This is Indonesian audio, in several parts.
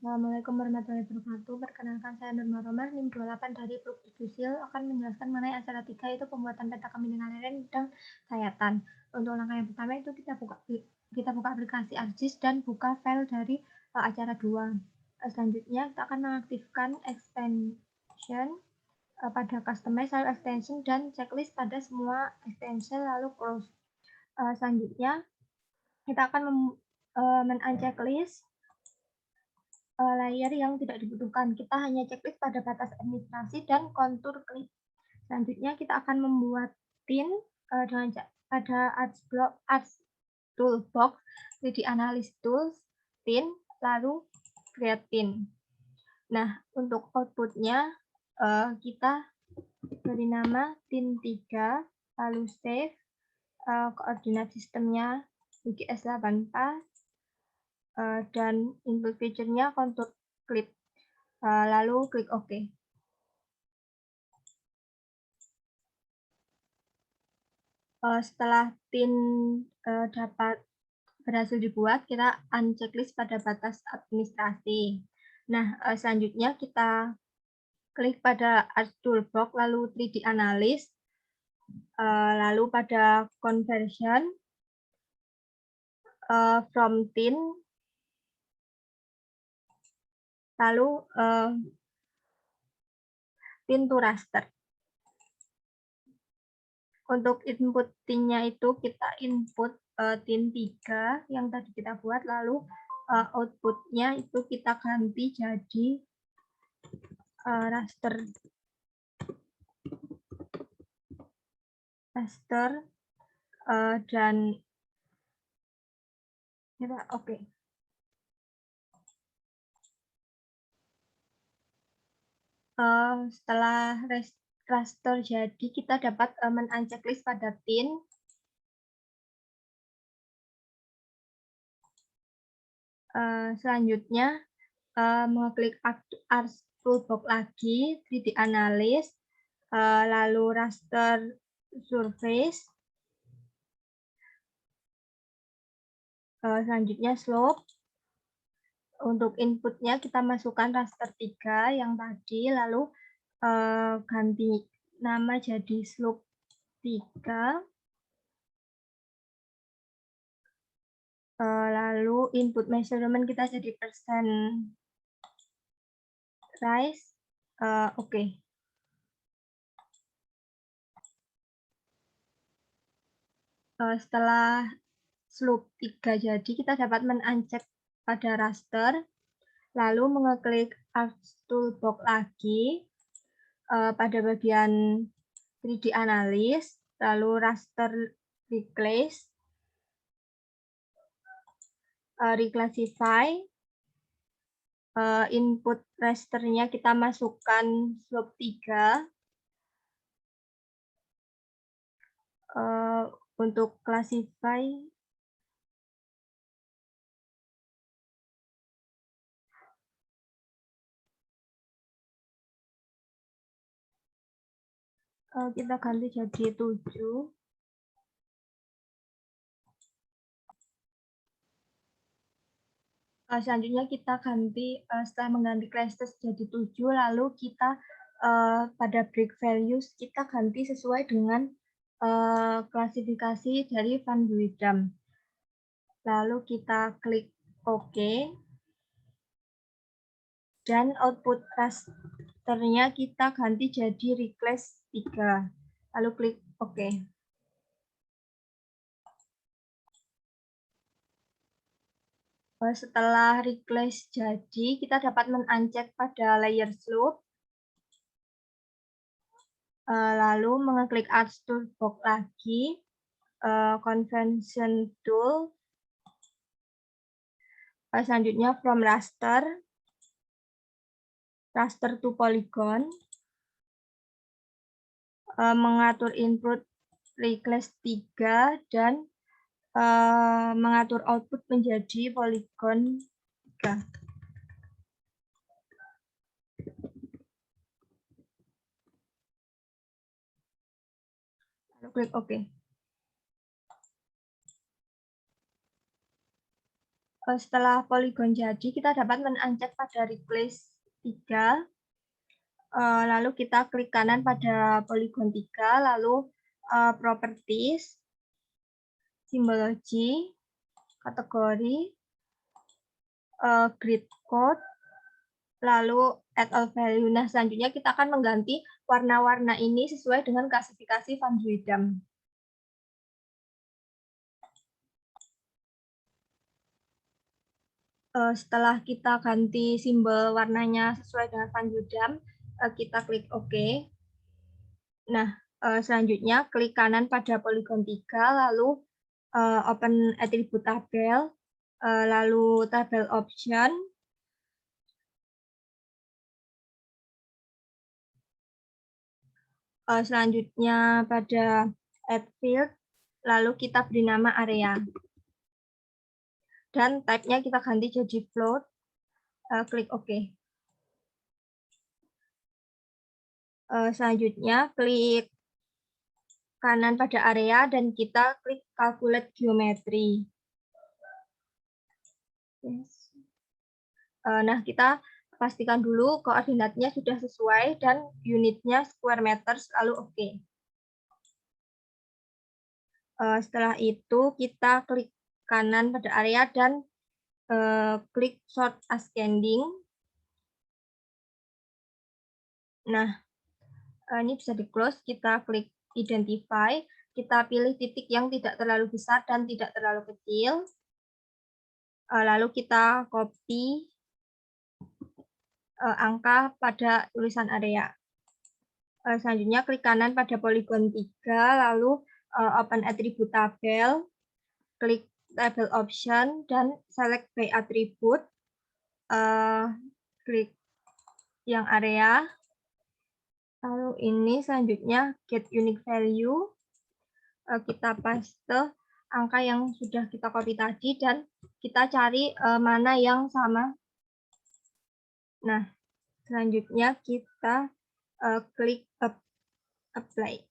Assalamualaikum warahmatullahi wabarakatuh. Perkenalkan saya Nurma Romar, NIM 28 dari Pruktusil akan menjelaskan mengenai acara 3 yaitu pembuatan peta kepentingan leren dan sayatan. Untuk langkah yang pertama itu kita buka aplikasi ArcGIS dan buka file dari acara 2. Selanjutnya kita akan mengaktifkan extension pada customize file extension dan checklist pada semua extension lalu close. Selanjutnya kita akan men-unchecklist layer yang tidak dibutuhkan. Kita hanya checklist pada batas administrasi dan kontur klik. Selanjutnya kita akan membuat tin pada Arts Toolbox, 3D Analysis Tools, tin, lalu create tin. Nah, untuk outputnya kita beri nama tin 3, lalu save, koordinat sistemnya WGS 8 dan input feature-nya kontur clip, lalu klik OK. Setelah tin dapat berhasil dibuat, kita unchecklist pada batas administrasi. Nah, selanjutnya kita klik pada Arts Toolbox, lalu 3D Analysis, lalu pada Conversion from tin, lalu tin to raster. Untuk input tin-nya itu kita input tin 3 yang tadi kita buat, lalu output-nya itu kita ganti jadi raster dan kita oke. Setelah raster jadi, kita dapat men-unchecklist pada tin. Selanjutnya mengklik Arts Toolbox lagi, 3D Analysis, lalu raster surface, selanjutnya slope. Untuk inputnya kita masukkan raster 3 yang tadi, lalu ganti nama jadi slope 3. Lalu input measurement kita jadi persen rise. Oke. Setelah slope 3 jadi, kita dapat men-uncheck pada raster, lalu mengeklik Arts Toolbox lagi pada bagian 3D Analysis, lalu raster reclass, reclassify, input rasternya kita masukkan slope 3. Untuk classify kita ganti jadi 7. Selanjutnya kita ganti, setelah mengganti classes jadi 7, lalu kita pada break values kita ganti sesuai dengan klasifikasi dari Van Buidam. Lalu kita klik OK. Dan output rasternya kita ganti jadi reclass 3. Lalu klik OK. Setelah reclass jadi, kita dapat men-uncheck pada layer slope. Lalu mengeklik Arts Toolbox lagi, Convention Tool. Selanjutnya from raster to polygon. Mengatur input reclass 3 dan mengatur output menjadi polygon 3. Lalu klik OK. Setelah poligon jadi, kita dapat menancap pada replace 3, lalu kita klik kanan pada poligon 3, lalu properties, simbology, kategori, grid code, lalu add all value. Nah, selanjutnya kita akan mengganti warna-warna ini sesuai dengan klasifikasi Van Zuidam. Setelah kita ganti simbol warnanya sesuai dengan Van Zuidam, kita klik OK. Nah, selanjutnya klik kanan pada poligon 3, lalu open attribute tabel, lalu tabel option, selanjutnya pada add field, lalu kita beri nama area. Dan type-nya kita ganti jadi float, klik OK. Selanjutnya klik kanan pada area dan kita klik calculate geometry. Yes. Nah, kita pastikan dulu koordinatnya sudah sesuai dan unitnya square meters, lalu OK. Setelah itu kita klik kanan pada area dan klik sort ascending. Nah, ini bisa di-close, kita klik identify, kita pilih titik yang tidak terlalu besar dan tidak terlalu kecil. Lalu kita copy angka pada tulisan area. Selanjutnya klik kanan pada poligon 3, lalu open attribute tabel, klik tabel option, dan select by attribute, klik yang area. Lalu ini selanjutnya get unique value, kita paste angka yang sudah kita copy tadi dan kita cari mana yang sama. Nah, selanjutnya kita klik apply.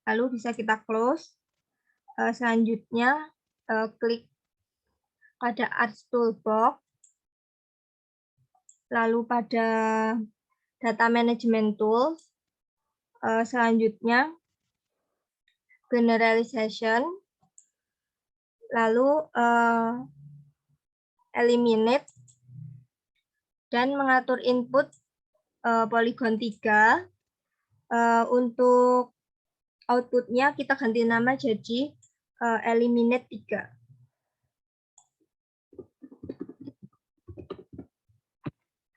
Lalu bisa kita close. Selanjutnya klik pada Arts Toolbox, lalu pada Data Management Tools, selanjutnya Generalization, lalu Eliminate, dan mengatur input poligon 3. Untuk outputnya kita ganti nama jadi Eliminate 3.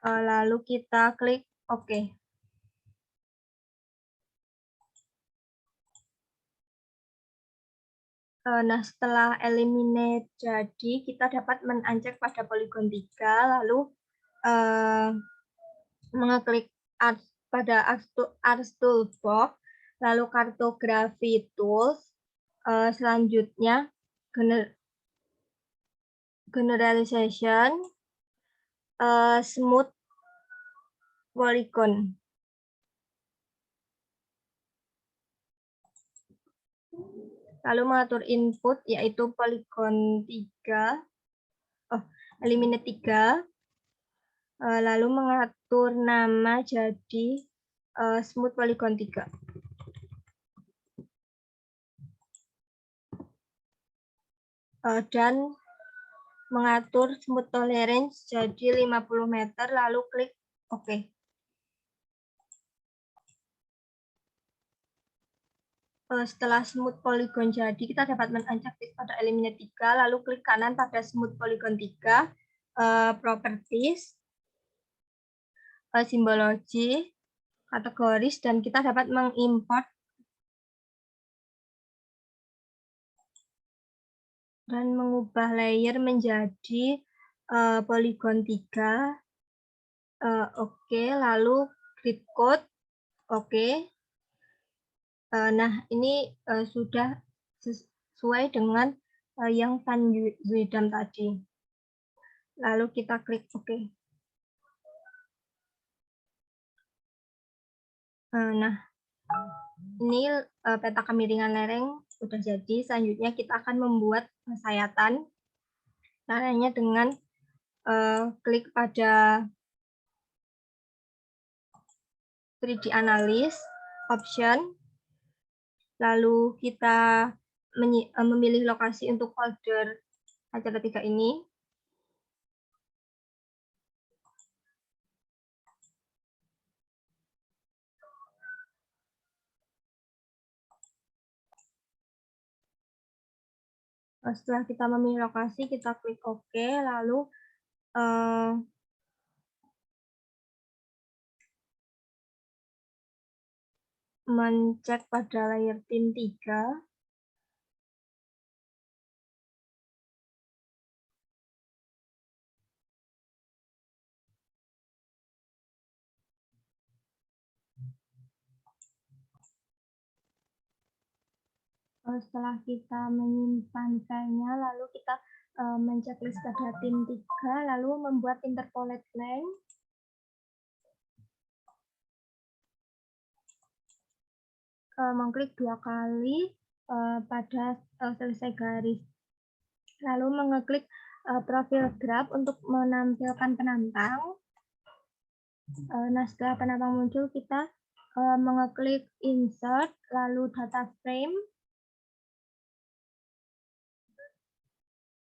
Lalu kita klik OK. Nah, setelah eliminate jadi, kita dapat menancap pada poligon 3, lalu mengeklik pada Arts Toolbox, lalu Cartography Tools, selanjutnya Generalization, Smooth Polygon. Lalu mengatur input yaitu poligon 3, eliminate 3, lalu mengatur nama jadi smooth polygon 3. Dan mengatur smooth tolerance jadi 50 meter, lalu klik OK. Setelah smooth polygon jadi, kita dapat menancap pada eliminate 3, lalu klik kanan pada smooth polygon 3, properties, simbology, kategoris, dan kita dapat mengimport dan mengubah layer menjadi poligon 3. Oke, lalu grid code. Oke. Nah, ini sudah sesuai dengan yang Van Zuidam tadi. Lalu kita klik OK. Nah, ini peta kemiringan lereng sudah jadi. Selanjutnya kita akan membuat sayatan. Caranya dengan klik pada 3D Analysis, Option, lalu kita memilih lokasi untuk folder acara 3 ini. Setelah kita memilih lokasi, kita klik OK, lalu mencek pada layer tim 3. Setelah kita menyimpan filenya, lalu kita menceklis pada tim 3, lalu membuat interpolate length. Mengklik 2 kali pada selesai garis. Lalu mengeklik profil graph untuk menampilkan penantang. Nah, setelah penantang muncul, kita mengeklik insert, lalu data frame.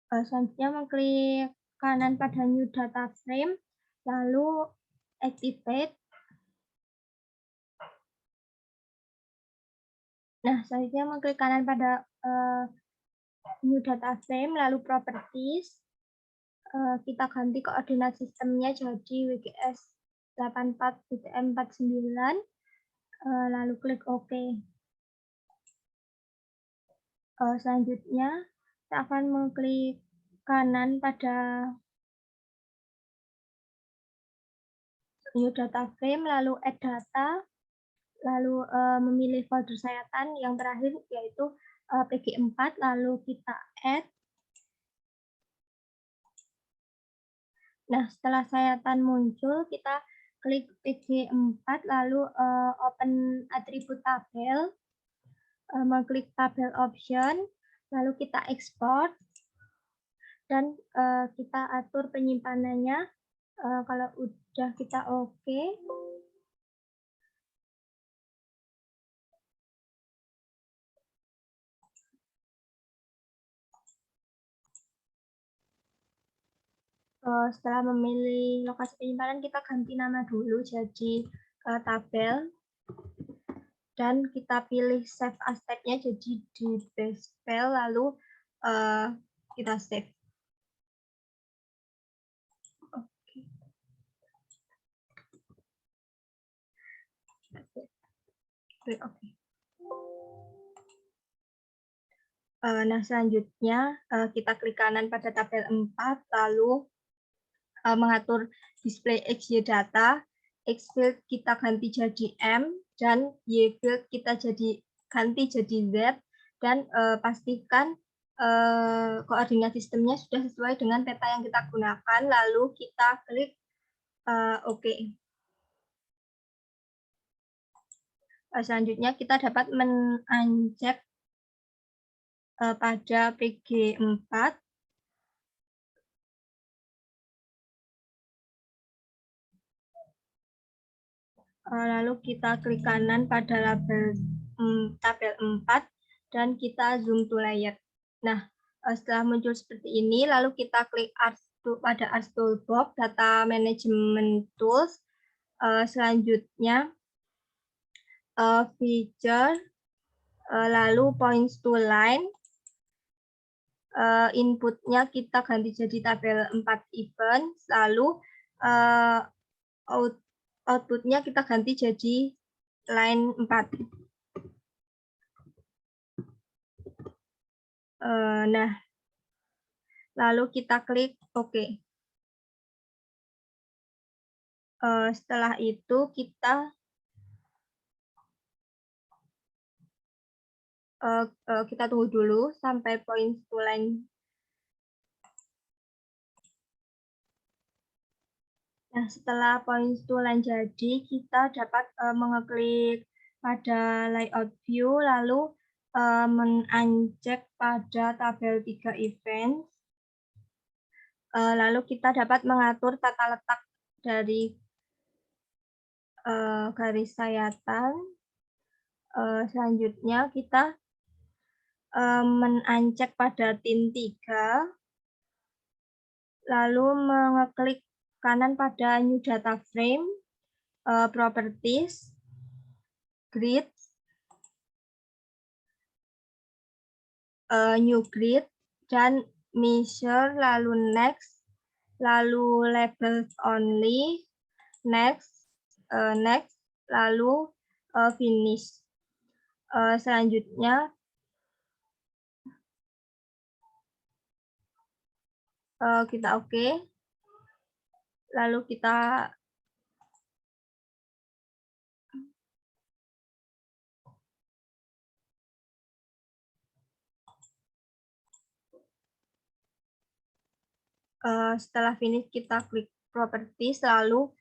Selanjutnya mengklik kanan pada new data frame, lalu activate. Nah, selanjutnya mengklik kanan pada new data frame, lalu properties. Kita ganti koordinat sistemnya jadi WGS 84 BTM 49, lalu klik OK. Selanjutnya kita akan mengklik kanan pada new data frame, lalu add data, lalu memilih folder sayatan yang terakhir yaitu PG4, lalu kita add. Nah, setelah sayatan muncul, kita klik PG4, lalu open atribut tabel, mengklik tabel option, lalu kita export, dan kita atur penyimpanannya. Kalau udah kita oke. Setelah memilih lokasi penyimpanan, kita ganti nama dulu jadi tabel, dan kita pilih save as tab-nya jadi di base file, lalu kita save. Oke. Oke. Nah, selanjutnya kita klik kanan pada tabel 4, lalu mengatur display XY data. X field kita ganti jadi M, dan Y field kita ganti jadi Z, dan pastikan koordinat sistemnya sudah sesuai dengan peta yang kita gunakan, lalu kita klik OK. Selanjutnya kita dapat men-uncheck pada PG4. Lalu kita klik kanan pada label tabel 4, dan kita zoom to layer. Nah, setelah muncul seperti ini, lalu kita klik pada Art Toolbox, Data Management Tools. Selanjutnya, Feature, lalu Points to Line. Inputnya kita ganti jadi tabel 4 event, lalu outputnya kita ganti jadi line 4. Nah, lalu kita klik OK. Setelah itu kita tunggu dulu sampai point to line. Nah, setelah point to line jadi, kita dapat mengeklik pada layout view, lalu men-uncheck pada tabel 3 event. Lalu kita dapat mengatur tata letak dari garis sayatan. Selanjutnya kita menancap pada tin 3, lalu mengeklik kanan pada New Data Frame, Properties, Grid, New Grid, dan Measure, lalu Next, lalu Labels Only, Next, Next, lalu Finish. Selanjutnya kita oke. Lalu kita setelah finish kita klik properties, lalu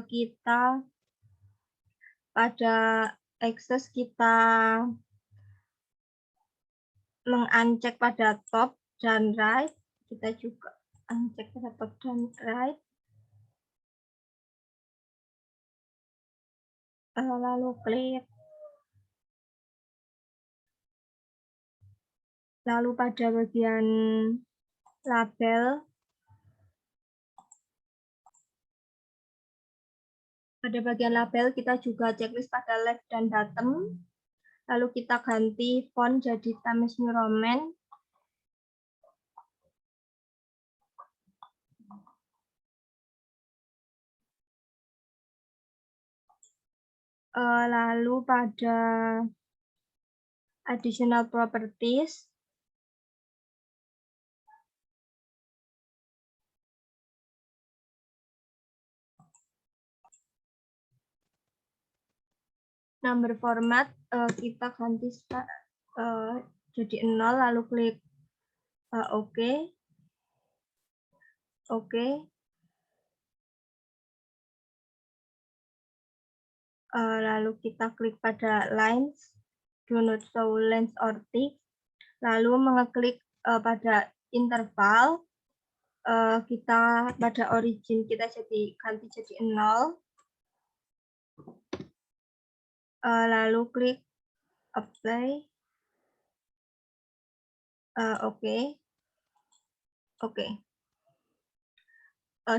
kita pada access kita mengancek pada top dan right, kita juga ancek pada top dan right, lalu klik, lalu pada bagian label, kita juga checklist pada left dan bottom, lalu kita ganti font jadi Times New Roman. Lalu pada additional properties, number format kita ganti jadi 0, lalu klik OK. Oke. Lalu kita klik pada lines, do not show lines or text, lalu mengeklik pada interval, kita pada origin kita ganti jadi 0, lalu klik apply, oke.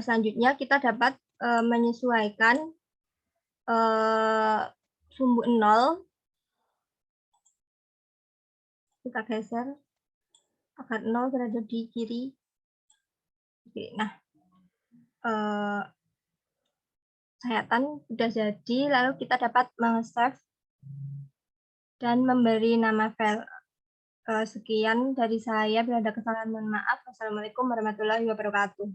Selanjutnya kita dapat menyesuaikan sumbu 0, kita geser agar 0 berada di kiri. Oke, nah sayatan sudah jadi, lalu kita dapat meng-save dan memberi nama file. Sekian dari saya, bila ada kesalahan mohon maaf. Wassalamualaikum warahmatullahi wabarakatuh.